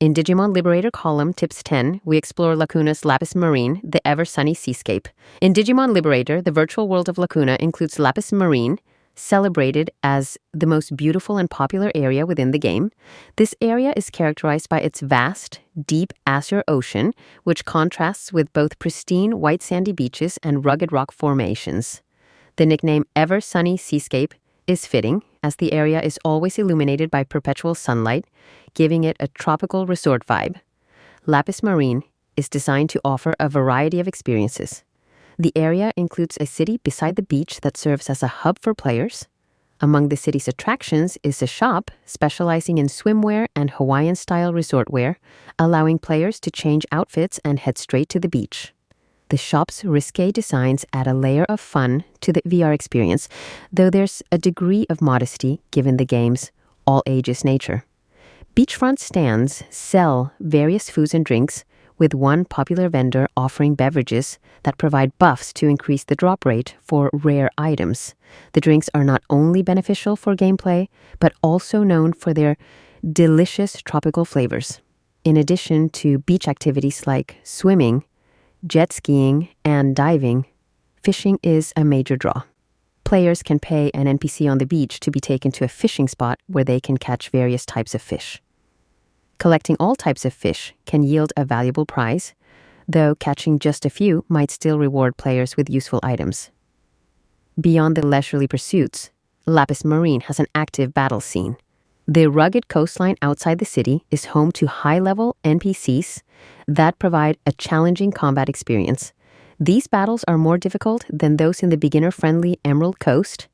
In Digimon Liberator column Tips 10, we explore Lacuna's Lapis Marine, the ever-sunny seascape. In Digimon Liberator, the virtual world of Lacuna includes Lapis Marine, celebrated as the most beautiful and popular area within the game. This area is characterized by its vast, deep azure ocean, which contrasts with both pristine white sandy beaches and rugged rock formations. The nickname Ever Sunny Seascape is fitting, as the area is always illuminated by perpetual sunlight, giving it a tropical resort vibe. Lapis Marine is designed to offer a variety of experiences. The area includes a city beside the beach that serves as a hub for players. Among the city's attractions is a shop specializing in swimwear and Hawaiian-style resort wear, allowing players to change outfits and head straight to the beach. The shop's risque designs add a layer of fun to the VR experience, though there's a degree of modesty given the game's all-ages nature. Beachfront stands sell various foods and drinks, with one popular vendor offering beverages that provide buffs to increase the drop rate for rare items. The drinks are not only beneficial for gameplay, but also known for their delicious tropical flavors. In addition to beach activities like swimming, jet skiing, and diving, fishing is a major draw. Players can pay an NPC on the beach to be taken to a fishing spot where they can catch various types of fish. Collecting all types of fish can yield a valuable prize, though catching just a few might still reward players with useful items. Beyond the leisurely pursuits, Lapis Marine has an active battle scene. The rugged coastline outside the city is home to high-level NPCs that provide a challenging combat experience. These battles are more difficult than those in the beginner-friendly Emerald Coast,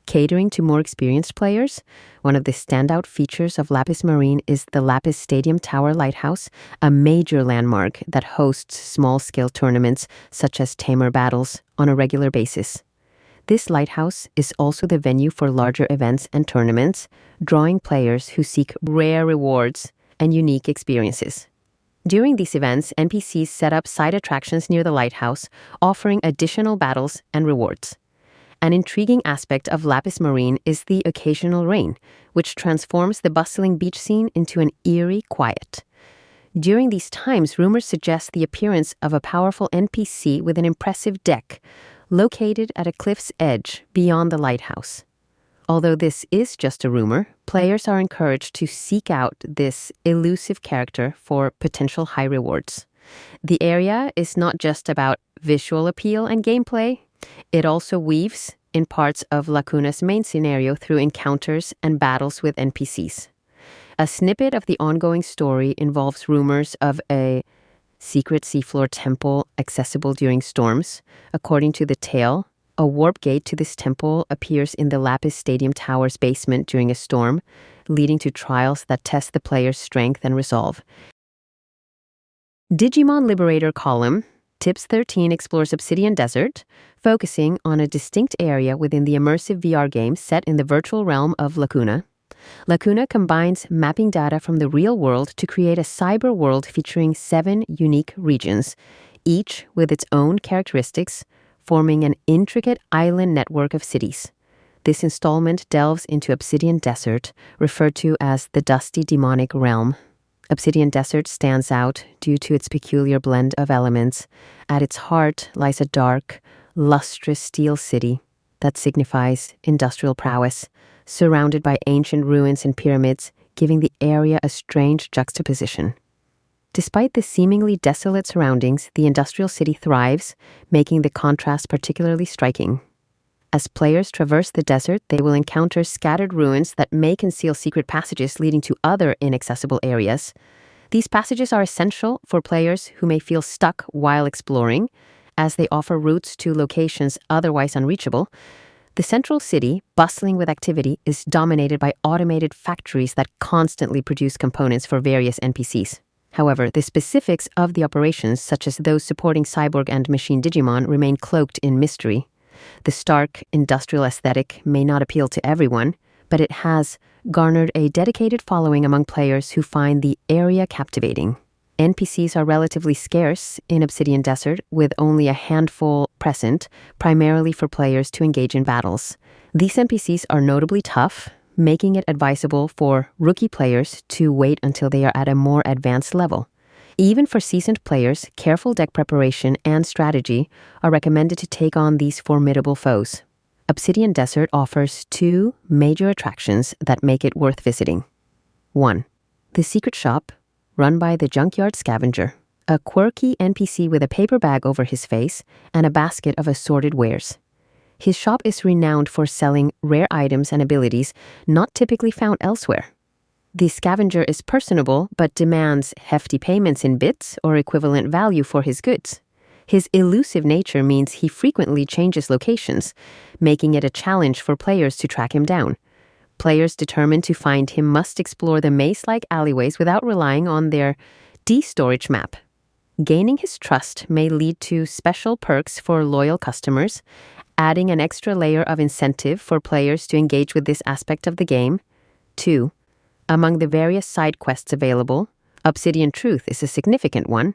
catering to more experienced players. One of the standout features of Lapis Marine is the Lapis Stadium Tower Lighthouse, a major landmark that hosts small-scale tournaments such as Tamer battles on a regular basis. This lighthouse is also the venue for larger events and tournaments, drawing players who seek rare rewards and unique experiences. During these events, NPCs set up side attractions near the lighthouse, offering additional battles and rewards. An intriguing aspect of Lapis Marine is the occasional rain, which transforms the bustling beach scene into an eerie quiet. During these times, rumors suggest the appearance of a powerful NPC with an impressive deck, located at a cliff's edge beyond the lighthouse. Although this is just a rumor, players are encouraged to seek out this elusive character for potential high rewards. The area is not just about visual appeal and gameplay. It also weaves in parts of Lacuna's main scenario through encounters and battles with NPCs. A snippet of the ongoing story involves rumors of a secret seafloor temple accessible during storms. According to the tale, a warp gate to this temple appears in the Lapis Stadium Tower's basement during a storm, leading to trials that test the player's strength and resolve. Digimon Liberator column Tips 13 explores Obsidian Desert, focusing on a distinct area within the immersive VR game set in the virtual realm of Lacuna. Lacuna combines mapping data from the real world to create a cyber world featuring 7 unique regions, each with its own characteristics, forming an intricate island network of cities. This installment delves into Obsidian Desert, referred to as the Dusty Demonic Realm. Obsidian Desert stands out due to its peculiar blend of elements. At its heart lies a dark, lustrous steel city that signifies industrial prowess, surrounded by ancient ruins and pyramids, giving the area a strange juxtaposition. Despite the seemingly desolate surroundings, the industrial city thrives, making the contrast particularly striking. As players traverse the desert, they will encounter scattered ruins that may conceal secret passages leading to other inaccessible areas. These passages are essential for players who may feel stuck while exploring, as they offer routes to locations otherwise unreachable. The central city, bustling with activity, is dominated by automated factories that constantly produce components for various NPCs. However, the specifics of the operations, such as those supporting cyborg and machine Digimon, remain cloaked in mystery. The stark, industrial aesthetic may not appeal to everyone, but it has garnered a dedicated following among players who find the area captivating. NPCs are relatively scarce in Obsidian Desert, with only a handful present, primarily for players to engage in battles. These NPCs are notably tough, making it advisable for rookie players to wait until they are at a more advanced level. Even for seasoned players, careful deck preparation and strategy are recommended to take on these formidable foes. Obsidian Desert offers 2 major attractions that make it worth visiting. 1. The secret shop, run by the Junkyard Scavenger, a quirky NPC with a paper bag over his face and a basket of assorted wares. His shop is renowned for selling rare items and abilities not typically found elsewhere. The scavenger is personable but demands hefty payments in bits or equivalent value for his goods. His elusive nature means he frequently changes locations, making it a challenge for players to track him down. Players determined to find him must explore the maze-like alleyways without relying on their D-storage map. Gaining his trust may lead to special perks for loyal customers, adding an extra layer of incentive for players to engage with this aspect of the game. 2. Among the various side quests available, Obsidian Truth is a significant one.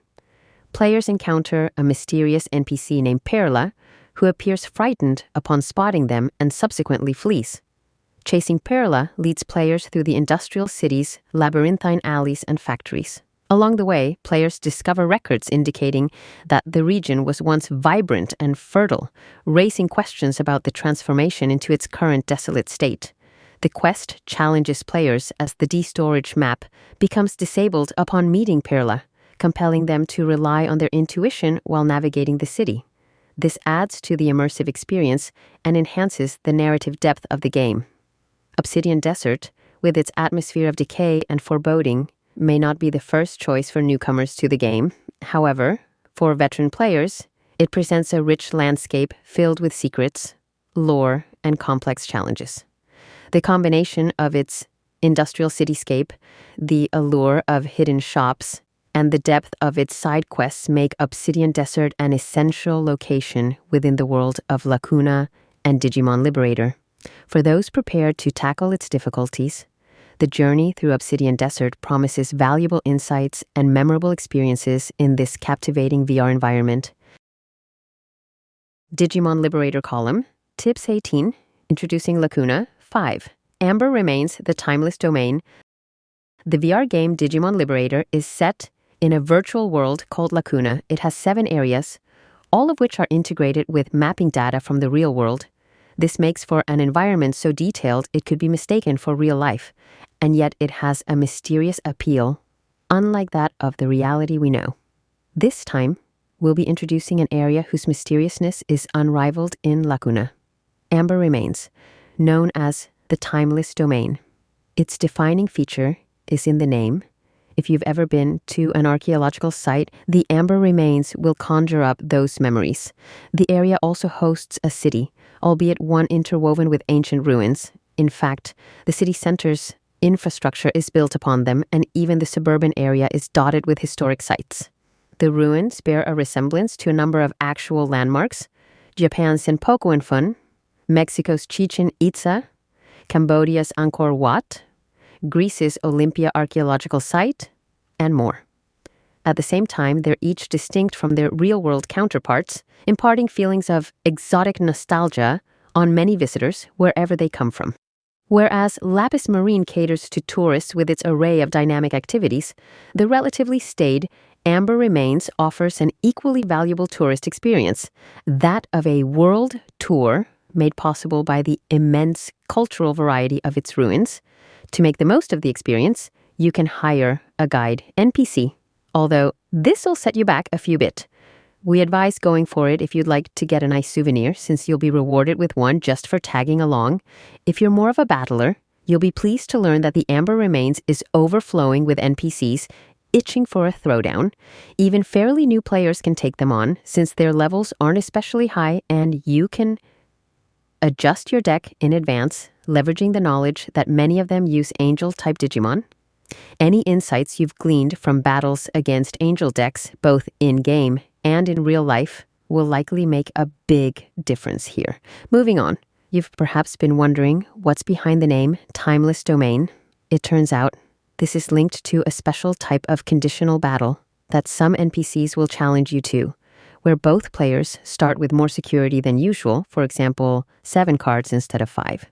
Players encounter a mysterious NPC named Perla, who appears frightened upon spotting them and subsequently flees. Chasing Perla leads players through the industrial city's labyrinthine alleys and factories. Along the way, players discover records indicating that the region was once vibrant and fertile, raising questions about the transformation into its current desolate state. The quest challenges players as the D-storage map becomes disabled upon meeting Perla, compelling them to rely on their intuition while navigating the city. This adds to the immersive experience and enhances the narrative depth of the game. Obsidian Desert, with its atmosphere of decay and foreboding, may not be the first choice for newcomers to the game. However, for veteran players, it presents a rich landscape filled with secrets, lore, and complex challenges. The combination of its industrial cityscape, the allure of hidden shops, and the depth of its side quests make Obsidian Desert an essential location within the world of Lacuna and Digimon Liberator. For those prepared to tackle its difficulties, the journey through Obsidian Desert promises valuable insights and memorable experiences in this captivating VR environment. Digimon Liberator column, Tips 18, Introducing Lacuna. 5. Amber remains the timeless domain. The VR game Digimon Liberator is set in a virtual world called Lacuna. It has 7 areas, all of which are integrated with mapping data from the real world. This makes for an environment so detailed it could be mistaken for real life, and yet it has a mysterious appeal, unlike that of the reality we know. This time, we'll be introducing an area whose mysteriousness is unrivaled in Lacuna. Amber remains, known as the timeless domain. Its defining feature is in the name. If you've ever been to an archaeological site, the amber remains will conjure up those memories. The area also hosts a city, albeit one interwoven with ancient ruins. In fact, the city center's infrastructure is built upon them, and even the suburban area is dotted with historic sites. The ruins bear a resemblance to a number of actual landmarks: Japan's Senpoku Fun, Mexico's Chichen Itza, Cambodia's Angkor Wat, Greece's Olympia archaeological site, and more. At the same time, they're each distinct from their real-world counterparts, imparting feelings of exotic nostalgia on many visitors wherever they come from. Whereas Lapis Marine caters to tourists with its array of dynamic activities, the relatively staid Amber Remains offers an equally valuable tourist experience, that of a world tour made possible by the immense cultural variety of its ruins. To make the most of the experience, you can hire a guide NPC, although this will set you back a few bit. We advise going for it if you'd like to get a nice souvenir, since you'll be rewarded with one just for tagging along. If you're more of a battler, you'll be pleased to learn that the Amber Remains is overflowing with NPCs itching for a throwdown. Even fairly new players can take them on, since their levels aren't especially high, and you can adjust your deck in advance, leveraging the knowledge that many of them use Angel-type Digimon. Any insights you've gleaned from battles against Angel decks, both in-game and in real life, will likely make a big difference here. Moving on, you've perhaps been wondering what's behind the name Timeless Domain. It turns out this is linked to a special type of conditional battle that some NPCs will challenge you to, where both players start with more security than usual, for example, 7 cards instead of 5.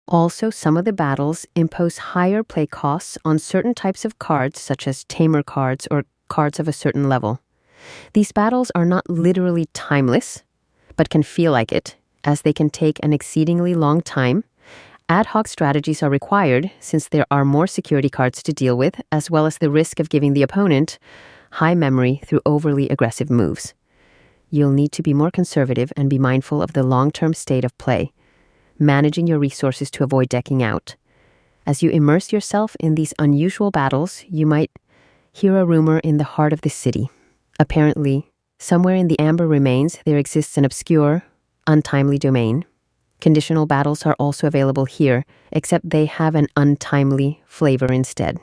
Also, some of the battles impose higher play costs on certain types of cards, such as tamer cards or cards of a certain level. These battles are not literally timeless, but can feel like it, as they can take an exceedingly long time. Ad hoc strategies are required since there are more security cards to deal with, as well as the risk of giving the opponent high memory through overly aggressive moves. You'll need to be more conservative and be mindful of the long-term state of play, managing your resources to avoid decking out. As you immerse yourself in these unusual battles, you might hear a rumor in the heart of the city. Apparently, somewhere in the Amber Remains, there exists an obscure, untimely domain. Conditional battles are also available here, except they have an untimely flavor instead.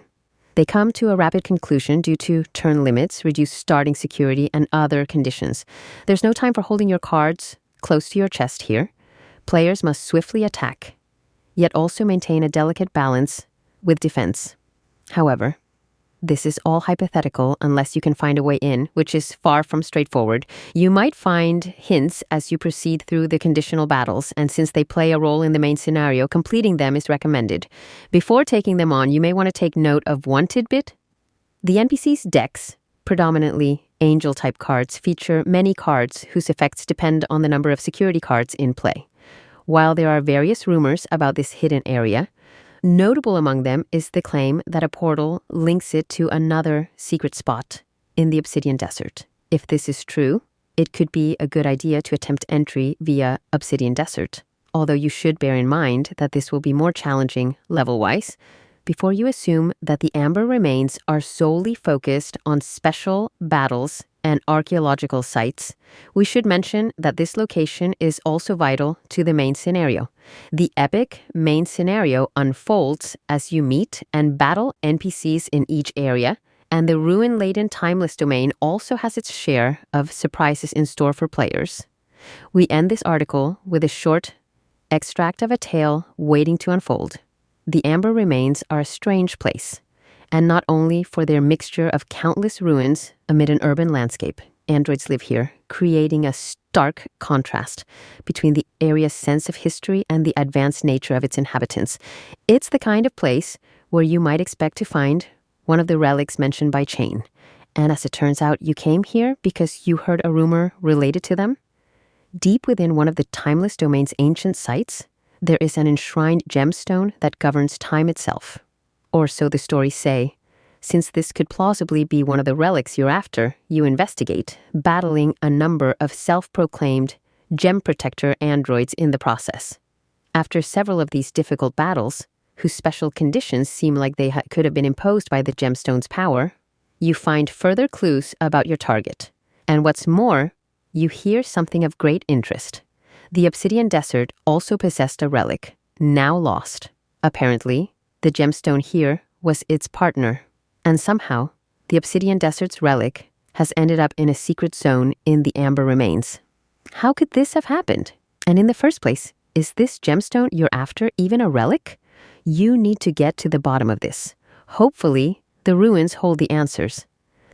They come to a rapid conclusion due to turn limits, reduced starting security, and other conditions. There's no time for holding your cards close to your chest here. Players must swiftly attack, yet also maintain a delicate balance with defense. However, this is all hypothetical unless you can find a way in, which is far from straightforward. You might find hints as you proceed through the conditional battles, and since they play a role in the main scenario, completing them is recommended. Before taking them on, you may want to take note of one tidbit. The NPC's decks, predominantly angel-type cards, feature many cards whose effects depend on the number of security cards in play. While there are various rumors about this hidden area, notable among them is the claim that a portal links it to another secret spot in the Obsidian Desert. If this is true, it could be a good idea to attempt entry via Obsidian Desert, although you should bear in mind that this will be more challenging level-wise. Before you assume that the Amber Remains are solely focused on special battles and archaeological sites, we should mention that this location is also vital to the main scenario. The epic main scenario unfolds as you meet and battle NPCs in each area, and the ruin-laden timeless domain also has its share of surprises in store for players. We end this article with a short extract of a tale waiting to unfold. The Amber Remains are a strange place, and not only for their mixture of countless ruins amid an urban landscape. Androids live here, creating a stark contrast between the area's sense of history and the advanced nature of its inhabitants. It's the kind of place where you might expect to find one of the relics mentioned by Chain. And as it turns out, you came here because you heard a rumor related to them. Deep within one of the timeless domain's ancient sites, there is an enshrined gemstone that governs time itself. Or so the stories say. Since this could plausibly be one of the relics you're after, you investigate, battling a number of self-proclaimed gem protector androids in the process. After several of these difficult battles, whose special conditions seem like they could have been imposed by the gemstone's power, you find further clues about your target. And what's more, you hear something of great interest. The Obsidian Desert also possessed a relic, now lost. Apparently, the gemstone here was its partner, and somehow, the Obsidian Desert's relic has ended up in a secret zone in the Amber Remains. How could this have happened? And in the first place, is this gemstone you're after even a relic? You need to get to the bottom of this. Hopefully, the ruins hold the answers.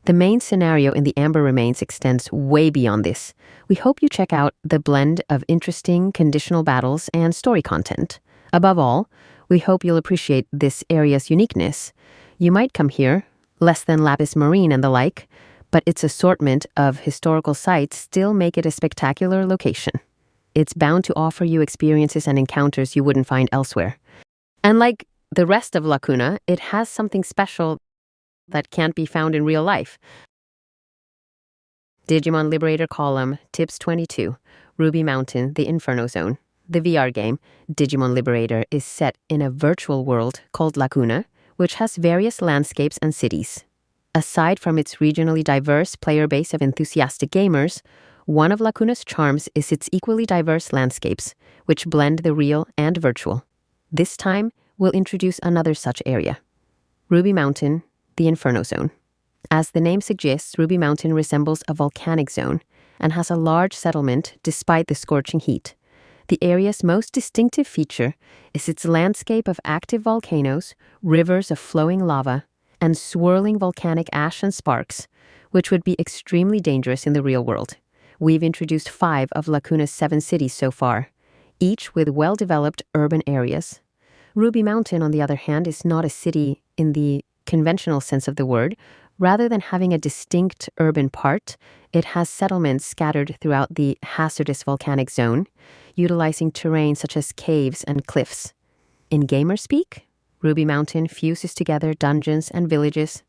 The main scenario in the Amber Remains extends way beyond this. We hope you check out the blend of interesting conditional battles and story content. Above all, we hope you'll appreciate this area's uniqueness. You might come here, less than Lapis Marine and the like, but its assortment of historical sites still make it a spectacular location. It's bound to offer you experiences and encounters you wouldn't find elsewhere. And like the rest of Lacuna, it has something special that can't be found in real life. Digimon Liberator column, Tips 22, Ruby Mountain, the Inferno Zone. The VR game, Digimon Liberator, is set in a virtual world called Lacuna, which has various landscapes and cities. Aside from its regionally diverse player base of enthusiastic gamers, one of Lacuna's charms is its equally diverse landscapes, which blend the real and virtual. This time, we'll introduce another such area. Ruby Mountain, the Inferno Zone. As the name suggests, Ruby Mountain resembles a volcanic zone and has a large settlement despite the scorching heat. The area's most distinctive feature is its landscape of active volcanoes, rivers of flowing lava, and swirling volcanic ash and sparks, which would be extremely dangerous in the real world. We've introduced 5 of Lacuna's 7 cities so far, each with well-developed urban areas. Ruby Mountain, on the other hand, is not a city in the conventional sense of the word. Rather than having a distinct urban part, it has settlements scattered throughout the hazardous volcanic zone, utilizing terrain such as caves and cliffs. In gamer speak, Ruby Mountain fuses together dungeons and villages.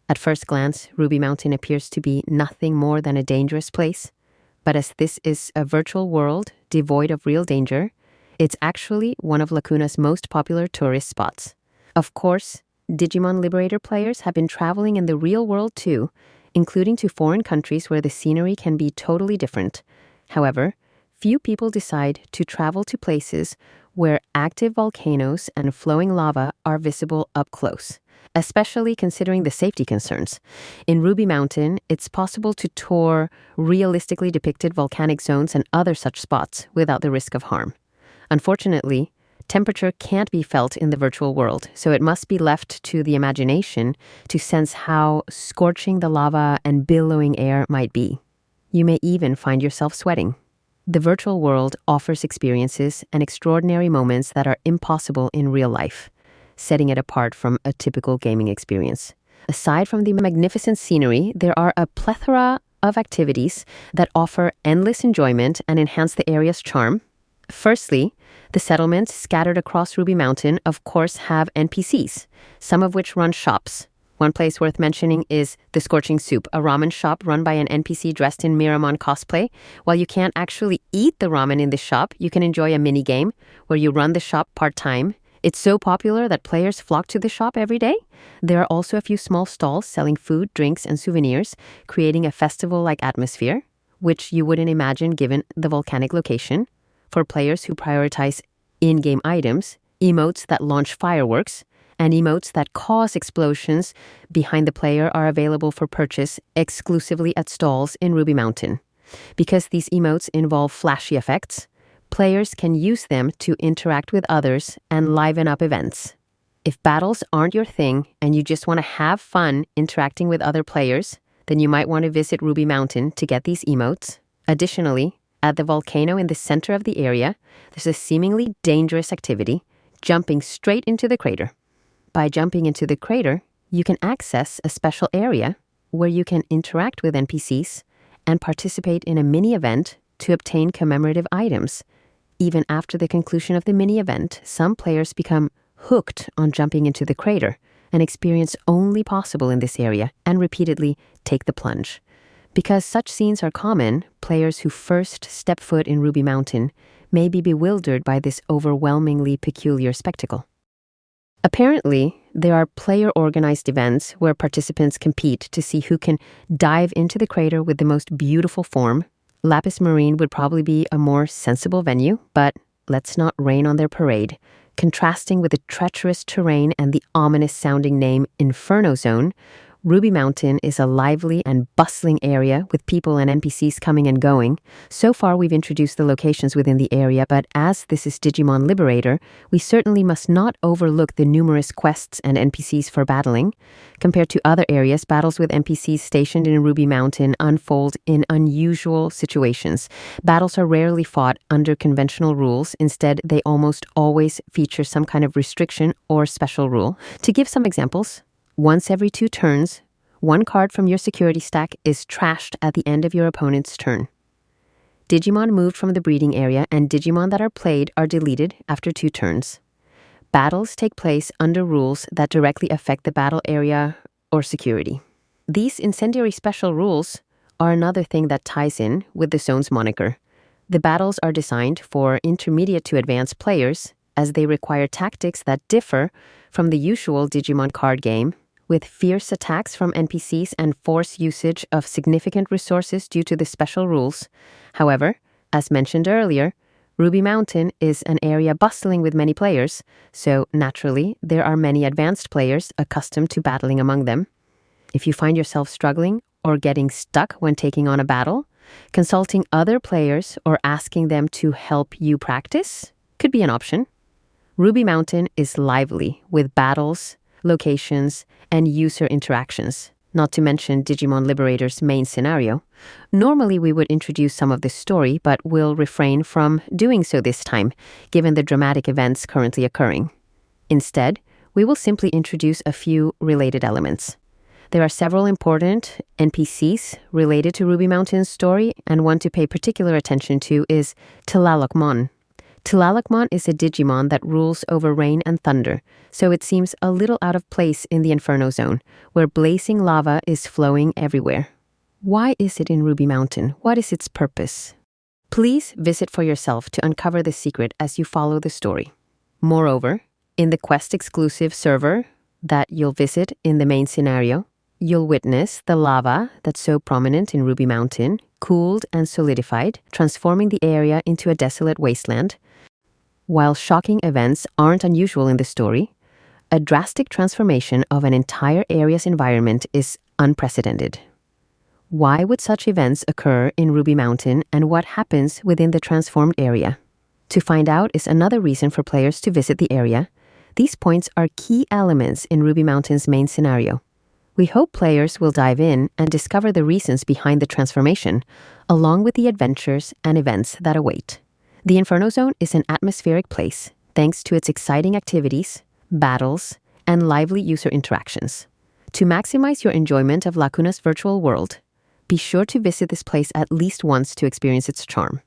At first glance, Ruby Mountain appears to be nothing more than a dangerous place. But as this is a virtual world devoid of real danger, it's actually one of Lacuna's most popular tourist spots. Of course, Digimon Liberator players have been traveling in the real world too, including to foreign countries where the scenery can be totally different. However, few people decide to travel to places where active volcanoes and flowing lava are visible up close, especially considering the safety concerns. In Ruby Mountain, it's possible to tour realistically depicted volcanic zones and other such spots without the risk of harm. Unfortunately, temperature can't be felt in the virtual world, so it must be left to the imagination to sense how scorching the lava and billowing air might be. You may even find yourself sweating. The virtual world offers experiences and extraordinary moments that are impossible in real life, setting it apart from a typical gaming experience. Aside from the magnificent scenery, there are a plethora of activities that offer endless enjoyment and enhance the area's charm. Firstly, the settlements scattered across Ruby Mountain, of course, have NPCs, some of which run shops. One place worth mentioning is the Scorching Soup, a ramen shop run by an NPC dressed in Miramon cosplay. While you can't actually eat the ramen in the shop, you can enjoy a mini-game where you run the shop part-time. It's so popular that players flock to the shop every day. There are also a few small stalls selling food, drinks, and souvenirs, creating a festival-like atmosphere, which you wouldn't imagine given the volcanic location. For players who prioritize in-game items, emotes that launch fireworks, and emotes that cause explosions behind the player are available for purchase exclusively at stalls in Ruby Mountain. Because these emotes involve flashy effects, players can use them to interact with others and liven up events. If battles aren't your thing and you just want to have fun interacting with other players, then you might want to visit Ruby Mountain to get these emotes. Additionally, at the volcano in the center of the area, there's a seemingly dangerous activity, jumping straight into the crater. By jumping into the crater, you can access a special area where you can interact with NPCs and participate in a mini-event to obtain commemorative items. Even after the conclusion of the mini-event, some players become hooked on jumping into the crater, an experience only possible in this area, and repeatedly take the plunge. Because such scenes are common, players who first step foot in Ruby Mountain may be bewildered by this overwhelmingly peculiar spectacle. Apparently, there are player-organized events where participants compete to see who can dive into the crater with the most beautiful form. Lapis Marine would probably be a more sensible venue, but let's not rain on their parade. Contrasting with the treacherous terrain and the ominous-sounding name Inferno Zone, Ruby Mountain is a lively and bustling area with people and NPCs coming and going. So far, we've introduced the locations within the area, but as this is Digimon Liberator, we certainly must not overlook the numerous quests and NPCs for battling. Compared to other areas, battles with NPCs stationed in Ruby Mountain unfold in unusual situations. Battles are rarely fought under conventional rules. Instead, they almost always feature some kind of restriction or special rule. To give some examples, once every 2 turns, one card from your security stack is trashed at the end of your opponent's turn. Digimon moved from the breeding area and Digimon that are played are deleted after 2 turns. Battles take place under rules that directly affect the battle area or security. These incendiary special rules are another thing that ties in with the zone's moniker. The battles are designed for intermediate to advanced players as they require tactics that differ from the usual Digimon card game, with fierce attacks from NPCs and force usage of significant resources due to the special rules. However, as mentioned earlier, Ruby Mountain is an area bustling with many players, so naturally there are many advanced players accustomed to battling among them. If you find yourself struggling or getting stuck when taking on a battle, consulting other players or asking them to help you practice could be an option. Ruby Mountain is lively with battles, locations, and user interactions, not to mention Digimon Liberator's main scenario. Normally we would introduce some of this story, but we'll refrain from doing so this time, given the dramatic events currently occurring. Instead, we will simply introduce a few related elements. There are several important NPCs related to Ruby Mountain's story, and one to pay particular attention to is Tlalocmon. Tlalocmon is a Digimon that rules over rain and thunder, so it seems a little out of place in the Inferno Zone, where blazing lava is flowing everywhere. Why is it in Ruby Mountain? What is its purpose? Please visit for yourself to uncover the secret as you follow the story. Moreover, in the quest-exclusive server that you'll visit in the main scenario, you'll witness the lava that's so prominent in Ruby Mountain, cooled and solidified, transforming the area into a desolate wasteland. While shocking events aren't unusual in the story, a drastic transformation of an entire area's environment is unprecedented. Why would such events occur in Ruby Mountain, and what happens within the transformed area? To find out is another reason for players to visit the area. These points are key elements in Ruby Mountain's main scenario. We hope players will dive in and discover the reasons behind the transformation, along with the adventures and events that await. The Inferno Zone is an atmospheric place, thanks to its exciting activities, battles, and lively user interactions. To maximize your enjoyment of Lacuna's virtual world, be sure to visit this place at least once to experience its charm.